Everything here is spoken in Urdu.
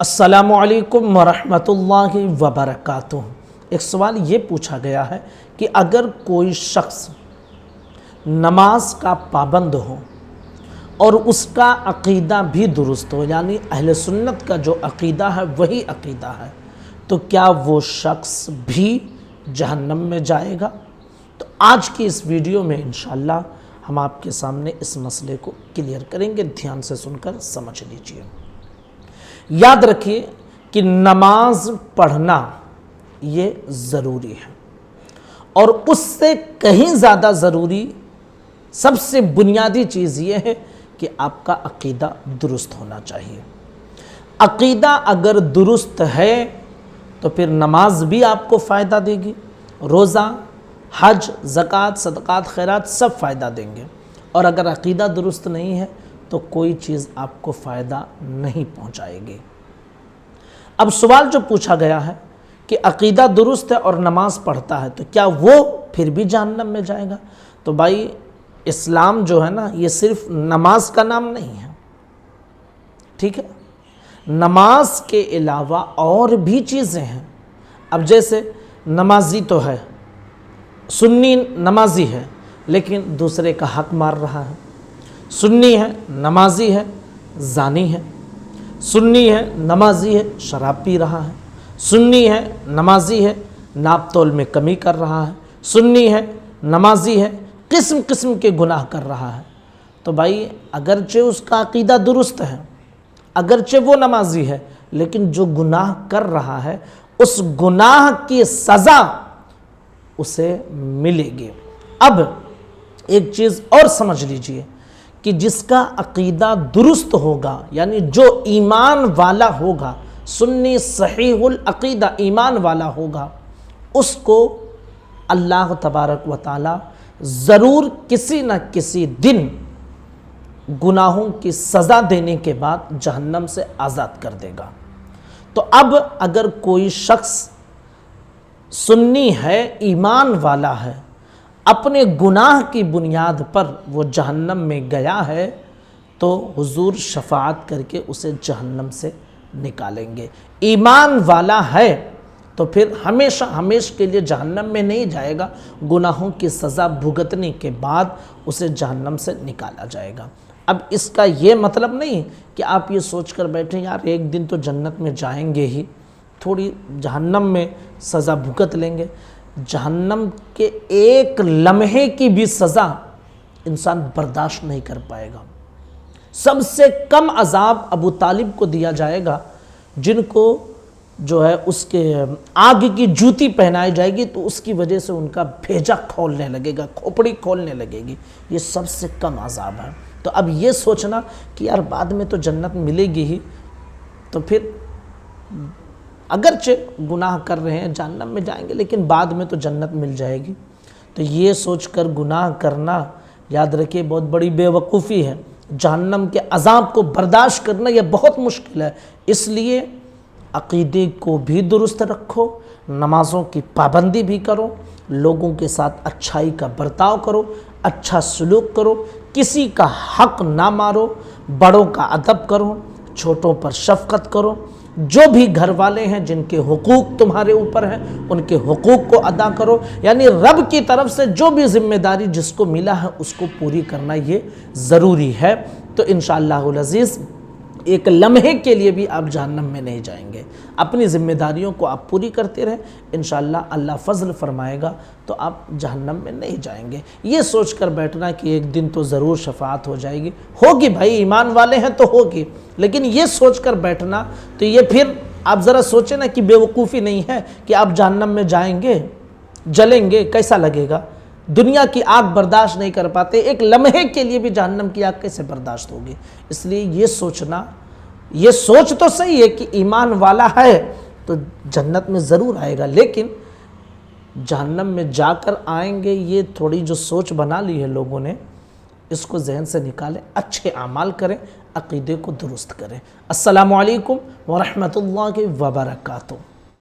السلام علیکم ورحمۃ اللہ وبرکاتہ۔ ایک سوال یہ پوچھا گیا ہے کہ اگر کوئی شخص نماز کا پابند ہو اور اس کا عقیدہ بھی درست ہو، یعنی اہل سنت کا جو عقیدہ ہے وہی عقیدہ ہے، تو کیا وہ شخص بھی جہنم میں جائے گا؟ تو آج کی اس ویڈیو میں انشاءاللہ ہم آپ کے سامنے اس مسئلے کو کلیئر کریں گے، دھیان سے سن کر سمجھ لیجئے۔ یاد رکھیے کہ نماز پڑھنا یہ ضروری ہے، اور اس سے کہیں زیادہ ضروری سب سے بنیادی چیز یہ ہے کہ آپ کا عقیدہ درست ہونا چاہیے۔ عقیدہ اگر درست ہے تو پھر نماز بھی آپ کو فائدہ دے گی، روزہ، حج، زکوٰۃ، صدقات، خیرات سب فائدہ دیں گے، اور اگر عقیدہ درست نہیں ہے تو کوئی چیز آپ کو فائدہ نہیں پہنچائے گی۔ اب سوال جو پوچھا گیا ہے کہ عقیدہ درست ہے اور نماز پڑھتا ہے تو کیا وہ پھر بھی جہنم میں جائے گا؟ تو بھائی اسلام جو ہے نا، یہ صرف نماز کا نام نہیں ہے، ٹھیک ہے؟ نماز کے علاوہ اور بھی چیزیں ہیں۔ اب جیسے نمازی تو ہے، سنی نمازی ہے لیکن دوسرے کا حق مار رہا ہے، سنی ہے، نمازی ہے، زانی ہے، سنی ہے، نمازی ہے، شراب پی رہا ہے، سنی ہے، نمازی ہے، ناپ تول میں کمی کر رہا ہے، سنی ہے، نمازی ہے، قسم قسم کے گناہ کر رہا ہے۔ تو بھائی اگرچہ اس کا عقیدہ درست ہے، اگرچہ وہ نمازی ہے، لیکن جو گناہ کر رہا ہے اس گناہ کی سزا اسے ملے گی۔ اب ایک چیز اور سمجھ لیجئے کہ جس کا عقیدہ درست ہوگا، یعنی جو ایمان والا ہوگا، سنی صحیح العقیدہ ایمان والا ہوگا، اس کو اللہ تبارک و تعالی ضرور کسی نہ کسی دن گناہوں کی سزا دینے کے بعد جہنم سے آزاد کر دے گا۔ تو اب اگر کوئی شخص سنی ہے، ایمان والا ہے، اپنے گناہ کی بنیاد پر وہ جہنم میں گیا ہے تو حضور شفاعت کر کے اسے جہنم سے نکالیں گے۔ ایمان والا ہے تو پھر ہمیشہ کے لیے جہنم میں نہیں جائے گا، گناہوں کی سزا بھگتنے کے بعد اسے جہنم سے نکالا جائے گا۔ اب اس کا یہ مطلب نہیں کہ آپ یہ سوچ کر بیٹھیں یار ایک دن تو جنت میں جائیں گے ہی، تھوڑی جہنم میں سزا بھگت لیں گے۔ جہنم کے ایک لمحے کی بھی سزا انسان برداشت نہیں کر پائے گا۔ سب سے کم عذاب ابو طالب کو دیا جائے گا، جن کو جو ہے اس کے آگ کی جوتی پہنائی جائے گی تو اس کی وجہ سے ان کا بھیجا کھولنے لگے گا، کھوپڑی کھولنے لگے گی۔ یہ سب سے کم عذاب ہے۔ تو اب یہ سوچنا کہ یار بعد میں تو جنت ملے گی ہی، تو پھر اگرچہ گناہ کر رہے ہیں جہنم میں جائیں گے لیکن بعد میں تو جنت مل جائے گی، تو یہ سوچ کر گناہ کرنا یاد رکھیے بہت بڑی بے وقوفی ہے۔ جہنم کے عذاب کو برداشت کرنا یہ بہت مشکل ہے۔ اس لیے عقیدے کو بھی درست رکھو، نمازوں کی پابندی بھی کرو، لوگوں کے ساتھ اچھائی کا برتاؤ کرو، اچھا سلوک کرو، کسی کا حق نہ مارو، بڑوں کا ادب کرو، چھوٹوں پر شفقت کرو، جو بھی گھر والے ہیں جن کے حقوق تمہارے اوپر ہیں ان کے حقوق کو ادا کرو، یعنی رب کی طرف سے جو بھی ذمہ داری جس کو ملا ہے اس کو پوری کرنا یہ ضروری ہے۔ تو انشاءاللہ العزیز ایک لمحے کے لیے بھی آپ جہنم میں نہیں جائیں گے۔ اپنی ذمہ داریوں کو آپ پوری کرتے رہیں، انشاءاللہ اللہ فضل فرمائے گا تو آپ جہنم میں نہیں جائیں گے۔ یہ سوچ کر بیٹھنا کہ ایک دن تو ضرور شفاعت ہو جائے گی، ہوگی بھائی، ایمان والے ہیں تو ہوگی، لیکن یہ سوچ کر بیٹھنا تو یہ پھر آپ ذرا سوچیں نا کہ بے وقوفی نہیں ہے کہ آپ جہنم میں جائیں گے، جلیں گے، کیسا لگے گا؟ دنیا کی آگ برداشت نہیں کر پاتے، ایک لمحے کے لیے بھی جہنم کی آگ کیسے برداشت ہوگی؟ اس لیے یہ سوچنا، یہ سوچ تو صحیح ہے کہ ایمان والا ہے تو جنت میں ضرور آئے گا، لیکن جہنم میں جا کر آئیں گے یہ تھوڑی جو سوچ بنا لی ہے لوگوں نے، اس کو ذہن سے نکالیں، اچھے اعمال کریں، عقیدے کو درست کریں۔ السلام علیکم ورحمۃ اللہ وبرکاتہ۔